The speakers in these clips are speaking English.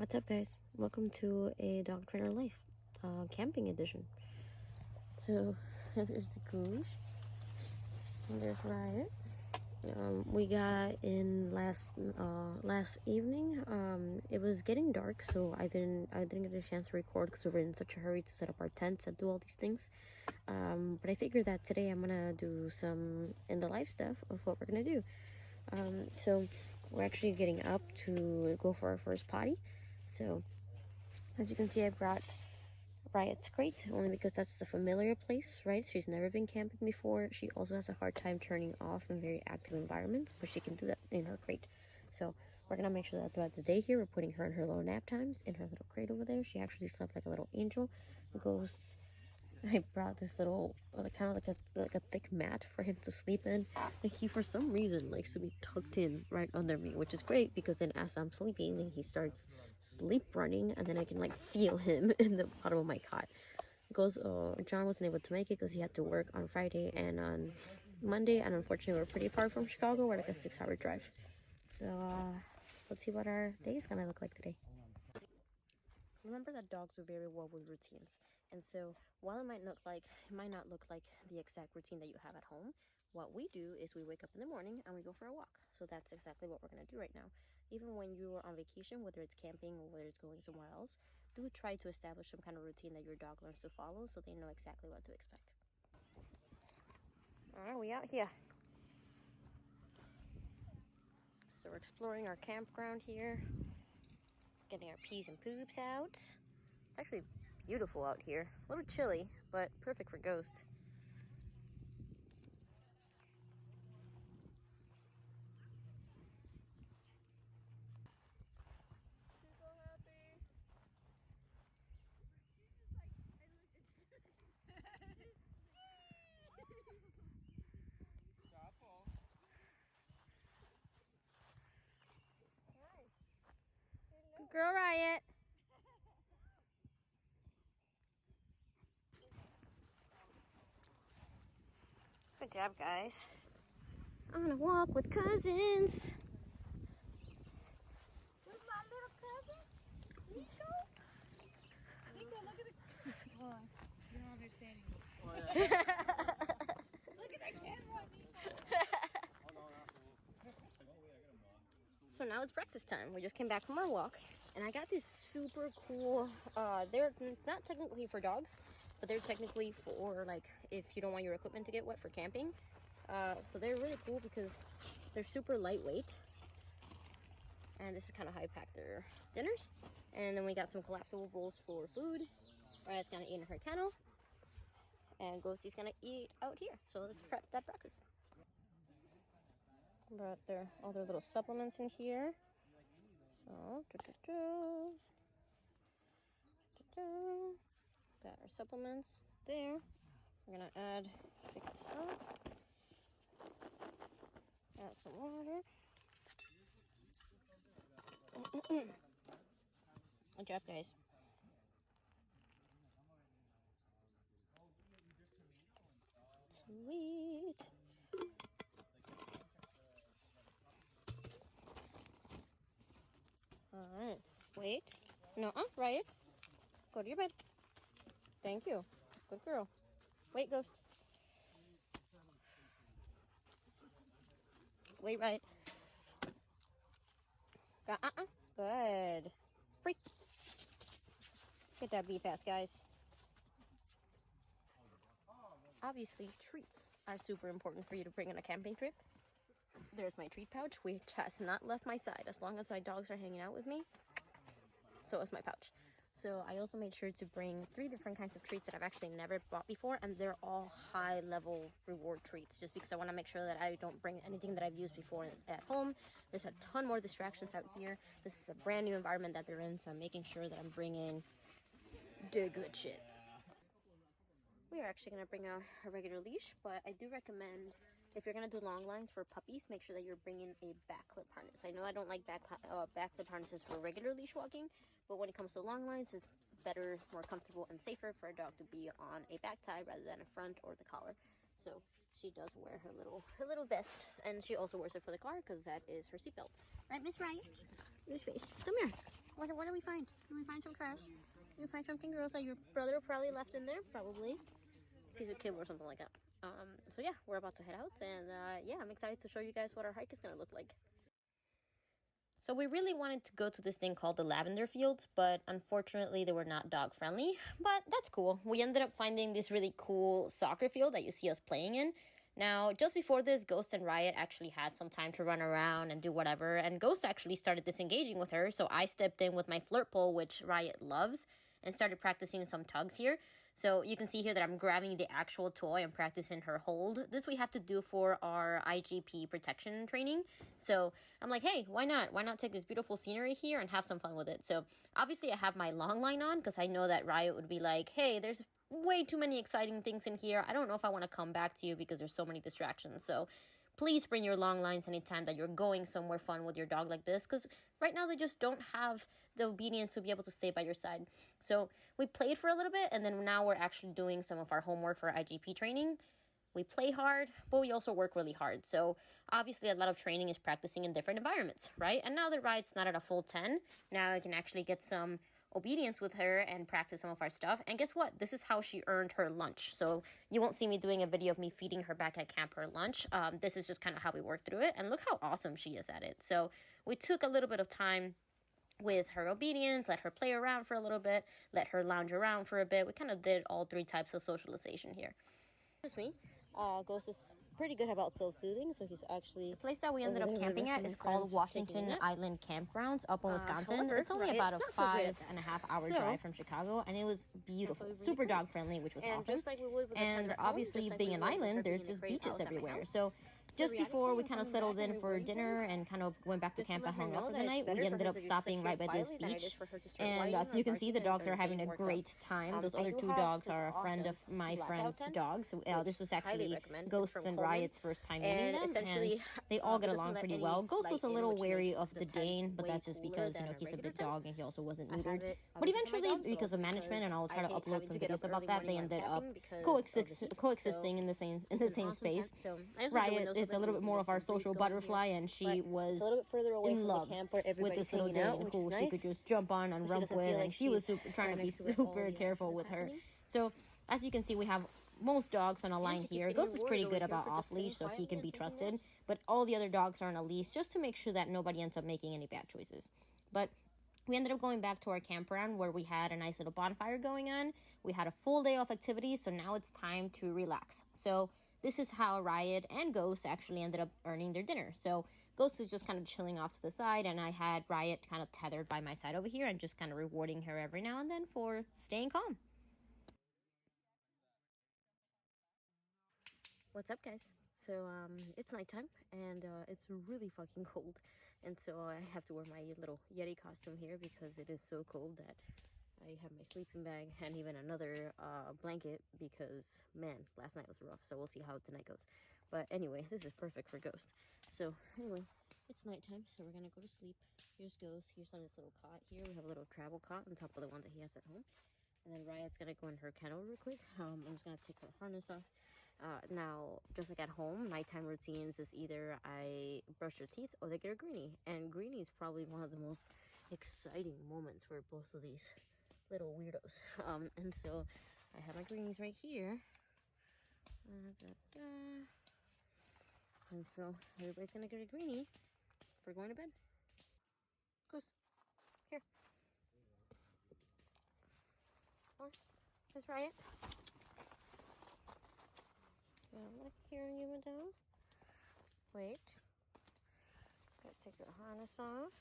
What's up, guys? Welcome to a dog trainer life camping edition. So there's the Goose and there's Riot. We got in last evening. It was getting dark, so I didn't get a chance to record because we were in such a hurry to set up our tents and do all these things. But I figured that today I'm gonna do some in the life stuff of what we're gonna do. So we're actually getting up to go for our first potty. So as you can see, I brought Riot's crate only because that's the familiar place, right? She's never been camping before. She also has a hard time turning off in very active environments, but she can do that in her crate. So we're gonna make sure that throughout the day here, we're putting her in her little nap times in her little crate over there. She actually slept like a little angel. Goes. I brought this little, kind of like a thick mat for him to sleep in. Like he, for some reason, likes to be tucked in right under me, which is great because then as I'm sleeping, then he starts sleep running, and then I can like feel him in the bottom of my cot. Goes. John wasn't able to make it because he had to work on Friday and on Monday, and unfortunately, we're pretty far from Chicago. We're like a 6-hour drive. So let's see what our day is gonna look like today. Remember that dogs are very well with routines, and so while it might not look like the exact routine that you have at home, what we do is we wake up in the morning and we go for a walk. So that's exactly what we're going to do right now. Even when you are on vacation, whether it's camping or whether it's going somewhere else, do try to establish some kind of routine that your dog learns to follow so they know exactly what to expect. All right, we out here. So we're exploring our campground here, getting our peas and poops out. It's actually beautiful out here. A little chilly, but perfect for Ghost. She's so happy. Good girl, Riot. Good job, guys. I'm gonna walk with cousins. Where's my little cousin? Nico? Nico, look at the... Hold on. You don't understand. Oh, yeah. Look at the camera, Nico. So now it's breakfast time. We just came back from our walk, and I got this super cool, they're not technically for dogs, but they're technically for, like, if you don't want your equipment to get wet for camping. So they're really cool because they're super lightweight. And this is kind of how I pack their dinners. And then we got some collapsible bowls for food. Riot's gonna eat in her kennel, and Ghosty's gonna eat out here. So let's prep that breakfast. Brought all their little supplements in here. So, got our supplements there. We're gonna fix this up. Add some water. Good job, guys. Sweet. All right. Wait. No, Riot. Go to your bed. Thank you. Good girl. Wait, Ghost. Wait, Riot. Good. Free. Get that beef ass, guys. Obviously, treats are super important for you to bring on a camping trip. There's my treat pouch, which has not left my side as long as my dogs are hanging out with me. So is my pouch. So I also made sure to bring 3 different kinds of treats that I've actually never bought before, and they're all high level reward treats, just because I want to make sure that I don't bring anything that I've used before at home. There's a ton more distractions out here. This is a brand new environment that they're in, so I'm making sure that I'm bringing the good shit. We are actually going to bring a regular leash, but I do recommend, if you're going to do long lines for puppies, make sure that you're bringing a back clip harness. I know I don't like back clip harnesses for regular leash walking, but when it comes to long lines, it's better, more comfortable, and safer for a dog to be on a back tie rather than a front or the collar. So she does wear her little vest, and she also wears it for the car because that is her seatbelt. Right, Miss Riot? Miss Fish, come here. What do we find? Did we find some trash? Did we find something gross that your brother probably left in there? Probably. Piece of kibble or something like that. So yeah, we're about to head out, and yeah, I'm excited to show you guys what our hike is gonna look like. So we really wanted to go to this thing called the Lavender Fields, but unfortunately they were not dog friendly, but that's cool. We ended up finding this really cool soccer field that you see us playing in. Now, just before this, Ghost and Riot actually had some time to run around and do whatever, and Ghost actually started disengaging with her, so I stepped in with my flirt pole, which Riot loves, and started practicing some tugs here. So you can see here that I'm grabbing the actual toy and practicing her hold. This we have to do for our IGP protection training. So I'm like, hey, why not? Why not take this beautiful scenery here and have some fun with it? So obviously I have my long line on because I know that Riot would be like, hey, there's way too many exciting things in here. I don't know if I want to come back to you because there's so many distractions. So please bring your long lines anytime that you're going somewhere fun with your dog like this, because right now they just don't have the obedience to be able to stay by your side. So we played for a little bit, and then now we're actually doing some of our homework for IGP training. We play hard, but we also work really hard. So obviously a lot of training is practicing in different environments, right? And now that Riot's not at a full 10, now I can actually get some obedience with her and practice some of our stuff. And guess what? This is how she earned her lunch. So you won't see me doing a video of me feeding her back at camp her lunch. This is just kind of how we work through it. And look how awesome she is at it. So we took a little bit of time with her obedience, let her play around for a little bit, let her lounge around for a bit. We kind of did all three types of socialization here. Just me. Ghost is pretty good about self-soothing, so he's actually... The place that we ended up camping at is called Washington Island Campgrounds up in Wisconsin. However, it's only about a 5.5 hour drive from Chicago, and it was beautiful. Really super dog friendly, which was awesome. Just like we would with and obviously, being an island, there's just beaches everywhere. So just before we kind of settled in for dinner and kind of went back to camp and hung out for the night, we ended up stopping right by this beach. And as you can see, the dogs are having a great time. Those other two dogs are a friend of my friend's dogs. This was actually Ghost's and Riot's first time meeting them, and they all get along pretty well. Ghost was a little wary of the Dane, but that's just because, you know, he's a big dog and he also wasn't neutered. But eventually, because of management, and I'll try to upload some videos about that, they ended up coexisting in the same space. Riot is a little bit more of our social butterfly, and she was in love with this little Dane who she could just jump on and romp with, and she was trying to be super careful with her. So as you can see, we have most dogs on a line here. Ghost is pretty good about off-leash, so he can be trusted, but all the other dogs are on a leash just to make sure that nobody ends up making any bad choices. But we ended up going back to our campground where we had a nice little bonfire going on. We had a full day of activities, so now it's time to relax. So this is how Riot and Ghost actually ended up earning their dinner. So Ghost is just kind of chilling off to the side, and I had Riot kind of tethered by my side over here and just kind of rewarding her every now and then for staying calm. What's up, guys? So it's nighttime, and it's really fucking cold, and so I have to wear my little Yeti costume here because it is so cold that I have my sleeping bag and even another blanket because, man, last night was rough. So we'll see how tonight goes. But anyway, this is perfect for Ghost. So anyway, it's nighttime, so we're gonna go to sleep. Here's Ghost. Here's on this little cot here. We have a little travel cot on top of the one that he has at home. And then Riot's gonna go in her kennel real quick. I'm just gonna take her harness off. Now, just like at home, nighttime routines is either I brush their teeth or they get a greenie. And greenie is probably one of the most exciting moments for both of these little weirdos. And so I have my greenies right here. And so everybody's gonna get a greenie for going to bed. Goose, here. Or, there's Riot. Look here, you madame. Wait. Gotta take your harness off.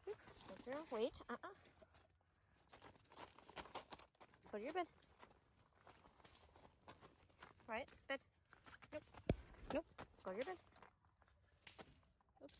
Oops, good girl. Wait. Go to your bed. Right, bed. Nope. Nope. Go to your bed. Oops.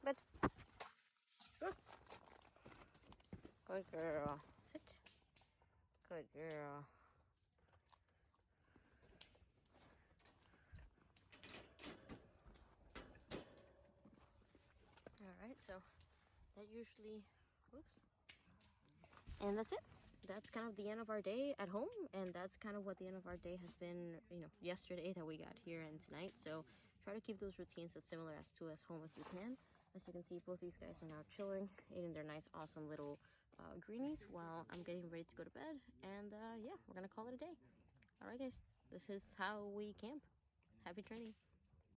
Bed. Go. Good girl. Sit. Good girl. Alright, so that usually, oops. And that's it. That's kind of the end of our day at home, and that's kind of what the end of our day has been, you know, yesterday that we got here and tonight. So try to keep those routines as similar as home as you can. As you can see, both these guys are now chilling, eating their nice, awesome little greenies while I'm getting ready to go to bed. And yeah, we're gonna call it a day. All right, guys, this is how we camp. Happy training.